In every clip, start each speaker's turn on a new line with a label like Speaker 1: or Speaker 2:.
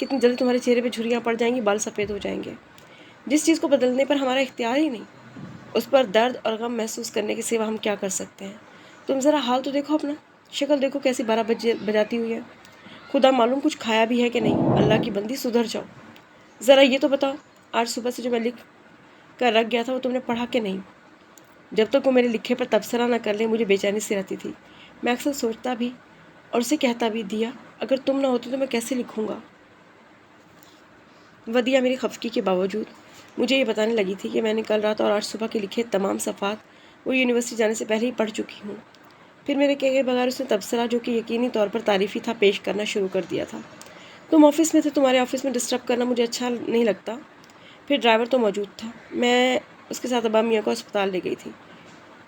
Speaker 1: کتنی جلدی تمہارے چہرے پہ جھریاں پڑ جائیں گی، بال سفید ہو جائیں گے، جس چیز کو بدلنے پر ہمارا اختیار ہی نہیں، اس پر درد اور غم محسوس کرنے کے سوا ہم کیا کر سکتے ہیں؟ تم ذرا حال تو دیکھو اپنا، شکل دیکھو کیسی 12 بجاتی ہوئی ہے، خدا معلوم کچھ کھایا بھی ہے کہ نہیں، اللہ کی بندی سدھر جاؤ۔ ذرا یہ تو بتاؤ، آج صبح سے جو میں لکھ کر رکھ گیا تھا وہ تم نے پڑھا کہ نہیں؟ جب تک وہ میرے لکھے پر تبصرہ نہ کر لے مجھے بے چینی سی رہتی تھی۔ میں اکثر سوچتا بھی اور اسے کہتا بھی، دیا اگر تم نہ ہوتی تو میں کیسے لکھوں گا؟ ودیا میری خفگی کے باوجود مجھے یہ بتانے لگی تھی کہ میں نے کل رات اور آج صبح کے لکھے تمام صفحات وہ یونیورسٹی جانے سے پہلے ہی پڑھ چکی ہوں۔ پھر میرے کہے بغیر اس نے تبصرہ، جو کہ یقینی طور پر تعریفی تھا، پیش کرنا شروع کر دیا تھا۔ تم آفس میں تھے، تمہارے آفس میں ڈسٹرب کرنا مجھے اچھا نہیں لگتا۔ پھر ڈرائیور تو موجود تھا، میں اس کے ساتھ ابا میاں کو اسپتال لے گئی تھی،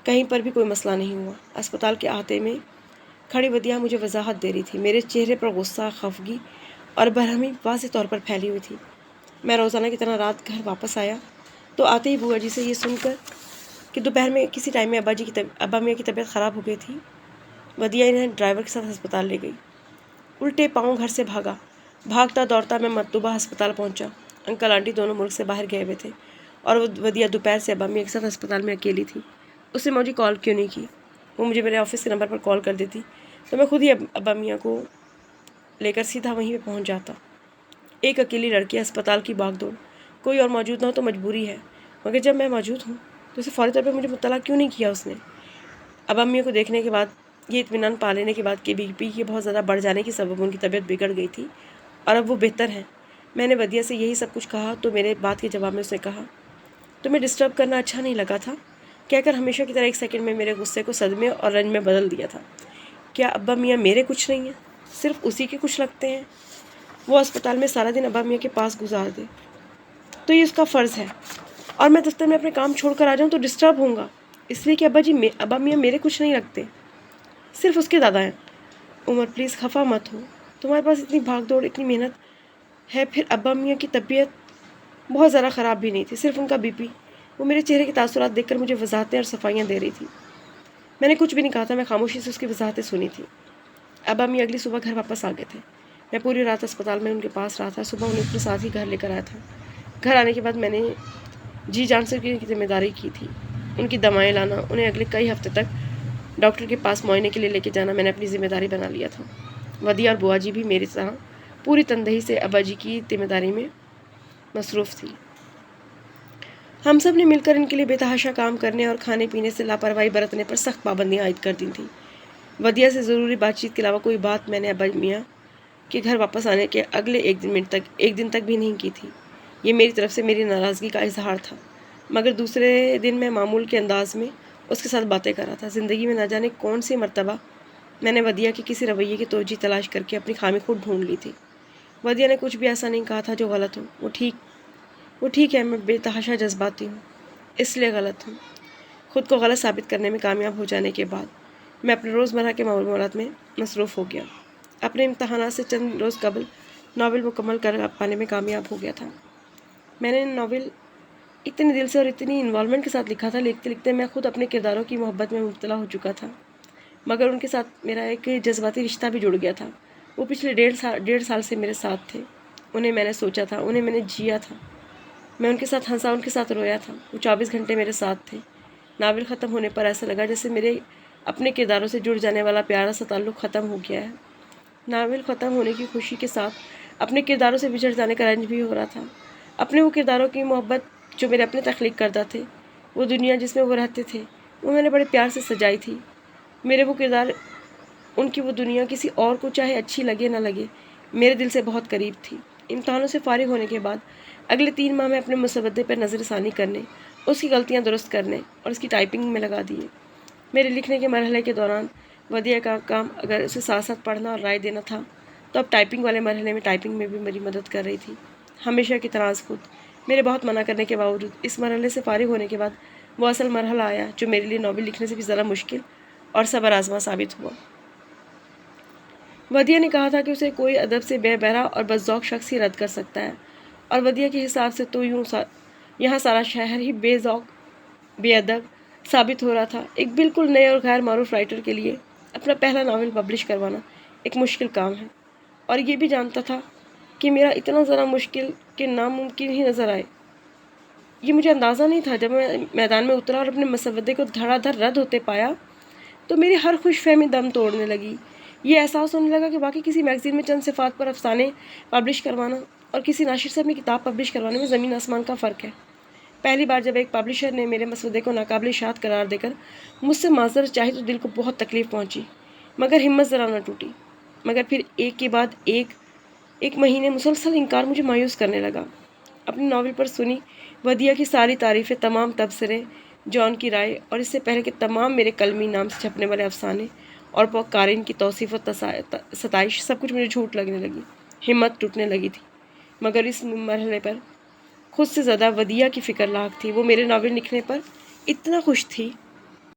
Speaker 1: کہیں پر بھی کوئی مسئلہ نہیں ہوا۔ اسپتال کے احاطے میں کھڑی ودیا مجھے وضاحت دے رہی تھی، میرے چہرے پر غصہ، خفگی اور برہمی واضح طور پر پھیلی ہوئی تھی۔ میں روزانہ کی طرح رات گھر واپس آیا تو آتے ہی بوا جی سے یہ سن کر کہ دوپہر میں کسی ٹائم میں ابا میاں کی طبیعت خراب ہو گئی تھی، ودیا انہیں ڈرائیور کے ساتھ ہسپتال لے گئی۔ الٹے پاؤں گھر سے بھاگتا دوڑتا میں مطلوبہ ہسپتال پہنچا۔ انکل آنٹی دونوں ملک سے باہر گئے ہوئے تھے اور ودیا دوپہر سے ابا میاں کے ساتھ ہسپتال میں اکیلی تھی۔ اس نے مجھے کال کیوں نہیں کی؟ وہ مجھے میرے آفس کے نمبر پر کال کر دیتی تو میں خود ہی ابا میاں کو لے کر سیدھا وہیں پہ پہنچ جاتا۔ ایک اکیلی لڑکی، اسپتال کی بھاگ دوڑ، کوئی اور موجود نہ ہو تو مجبوری ہے، مگر جب میں موجود ہوں تو اسے فوری طور پہ مجھے مطلع کیوں نہیں کیا؟ اس نے ابا میاں کو دیکھنے کے بعد، یہ اطمینان پا لینے کے بعد کہ بی پی کے بہت زیادہ بڑھ جانے کے سبب ان کی طبیعت بگڑ گئی تھی اور اب وہ بہتر ہیں، میں نے ودیا سے یہی سب کچھ کہا تو میرے بات کے جواب میں اس نے کہا، تمہیں ڈسٹرب کرنا اچھا نہیں لگا تھا، کہہ کر ہمیشہ کی طرح ایک سیکنڈ میں میرے غصے کو صدمے اور رنج میں بدل دیا تھا۔ کیا ابا میاں میرے کچھ نہیں ہیں؟ صرف اسی کے کچھ لگتے ہیں؟ وہ اسپتال میں سارا دن ابا میاں کے پاس گزار دے تو یہ اس کا فرض ہے، اور میں دفتر میں اپنے کام چھوڑ کر آ جاؤں تو ڈسٹرب ہوں گا، اس لیے کہ ابا میاں میرے کچھ نہیں لگتے، صرف اس کے دادا ہیں۔ عمر پلیز خفا مت ہو، تمہارے پاس اتنی بھاگ دوڑ، اتنی محنت ہے، پھر ابا میاں کی طبیعت بہت ذرا خراب بھی نہیں تھی، صرف ان کا بی پی۔ وہ میرے چہرے کے تاثرات دیکھ کر مجھے وضاحتیں اور صفائیاں دے رہی تھی۔ میں نے کچھ بھی نہیں کہا تھا، میں خاموشی سے اس کی وضاحتیں سنی تھی۔ ابا میاں اگلی صبح گھر واپس آ گئے تھے، میں پوری رات اسپتال میں ان کے پاس رہا تھا، صبح انہیں اپنے ساتھ ہی گھر لے کر آیا تھا۔ گھر آنے کے بعد میں نے جی جان سے ان کی ذمہ داری کی تھی، ان کی دوائیں لانا، انہیں اگلے کئی ہفتے تک ڈاکٹر کے پاس معائنے کے لیے لے کے جانا میں نے اپنی ذمہ داری بنا لیا تھا۔ ودیا اور بوا جی بھی میری طرح پوری تندہی سے ابا جی کی ذمہ داری میں مصروف تھی۔ ہم سب نے مل کر ان کے لیے بے تحاشا کام کرنے اور کھانے پینے سے لاپرواہی برتنے پر سخت پابندیاں عائد کر دی تھیں۔ ودیا سے ضروری بات چیت کے علاوہ کوئی بات میں نے ابا میاں کے گھر واپس آنے کے اگلے ایک دن تک بھی نہیں کی تھی۔ یہ میری طرف سے میری ناراضگی کا اظہار تھا، مگر دوسرے دن میں معمول کے انداز میں اس کے ساتھ باتیں کر رہا تھا۔ زندگی میں نہ جانے کون سی مرتبہ میں نے ودیا کے کسی رویے کی توجہ تلاش کر کے اپنی خامی خود ڈھونڈ لی تھی۔ ودیا نے کچھ بھی ایسا نہیں کہا تھا جو غلط ہو، وہ ٹھیک ہے، میں بے تحاشا جذباتی ہوں، اس لیے غلط ہوں۔ خود کو غلط ثابت کرنے میں کامیاب ہو جانے کے بعد میں اپنے روزمرہ کے معمولات میں مصروف ہو گیا۔ اپنے امتحانات سے چند روز قبل ناول مکمل کر پانے میں کامیاب ہو گیا تھا۔ میں نے ناول اتنے دل سے اور اتنی انوالومنٹ کے ساتھ لکھا تھا، لکھتے لکھتے میں خود اپنے کرداروں کی محبت میں مبتلا ہو چکا تھا، مگر ان کے ساتھ میرا ایک جذباتی رشتہ بھی جڑ گیا تھا۔ وہ پچھلے 1.5 سال سے میرے ساتھ تھے، انہیں میں نے سوچا تھا، انہیں میں نے جیا تھا، میں ان کے ساتھ ہنسا، ان کے ساتھ رویا تھا، وہ 24 گھنٹے میرے ساتھ تھے۔ ناول ختم ہونے پر ایسا لگا جیسے میرے اپنے کرداروں سے جڑ جانے والا پیارا سا تعلق ختم ہو گیا ہے۔ ناول ختم ہونے کی خوشی کے ساتھ اپنے کرداروں سے بچھڑ جانے کا رنج بھی ہو رہا تھا۔ اپنے وہ کرداروں کی محبت جو میرے اپنے تخلیق کردہ تھے، وہ دنیا جس میں وہ رہتے تھے، وہ میں نے بڑے پیار سے سجائی تھی۔ میرے وہ کردار، ان کی وہ دنیا کسی اور کو چاہے اچھی لگے نہ لگے، میرے دل سے بہت قریب تھی۔ امتحانوں سے فارغ ہونے کے بعد اگلے 3 ماہ میں اپنے مسودے پر نظر ثانی کرنے، اس کی غلطیاں درست کرنے اور اس کی ٹائپنگ میں لگا دیے۔ میرے لکھنے کے مرحلے کے دوران ودیا کا کام اگر اسے ساتھ ساتھ پڑھنا اور رائے دینا تھا تو اب ٹائپنگ والے مرحلے میں ٹائپنگ میں بھی میری مدد کر رہی تھی۔ ہمیشہ کی طرح از خود، میرے بہت منع کرنے کے باوجود اس مرحلے سے فارغ ہونے کے بعد وہ اصل مرحلہ آیا جو میرے لیے ناول لکھنے سے بھی زیادہ مشکل اور صبر آزما ثابت ہوا۔ ودیا نے کہا تھا کہ اسے کوئی ادب سے بے بہرا اور بدذوق شخص ہی رد کر سکتا ہے، اور ودیا کے حساب سے تو یہاں سارا شہر ہی بے ذوق، بے ادب ثابت ہو رہا تھا۔ ایک بالکل نئے اور غیر معروف رائٹر کے لیے اپنا پہلا ناول پبلش کروانا ایک مشکل کام ہے، اور یہ بھی جانتا تھا کہ میرا اتنا ذرا مشکل کہ ناممکن ہی نظر آئے۔ یہ مجھے اندازہ نہیں تھا۔ جب میں میدان میں اترا اور اپنے مسودے کو دھڑا دھڑ رد ہوتے پایا تو میری ہر خوش فہمی دم توڑنے لگی۔ یہ احساس ہونے لگا کہ واقعی کسی میگزین میں چند صفحات پر افسانے پبلش کروانا اور کسی ناشر سے اپنی کتاب پبلش کروانے میں زمین آسمان کا فرق ہے۔ پہلی بار جب ایک پبلشر نے میرے مسودے کو ناقابل اشاعت قرار دے کر مجھ سے معذرت چاہی تو دل کو بہت تکلیف پہنچی، مگر ہمت ذرا نہ ٹوٹی۔ مگر پھر ایک کے بعد ایک مہینے مسلسل انکار مجھے مایوس کرنے لگا۔ اپنی ناول پر سنی ودیا کی ساری تعریفیں، تمام تبصرے، جان کی رائے اور اس سے پہلے کہ تمام میرے قلمی نام سے چھپنے والے افسانے اور قارئین کی توصیف و ستائش، سب کچھ مجھے جھوٹ لگنے لگی۔ ہمت ٹوٹنے لگی تھی، مگر اس مرحلے پر خود سے زیادہ ودیا کی فکر لاحق تھی۔ وہ میرے ناول لکھنے پر اتنا خوش تھی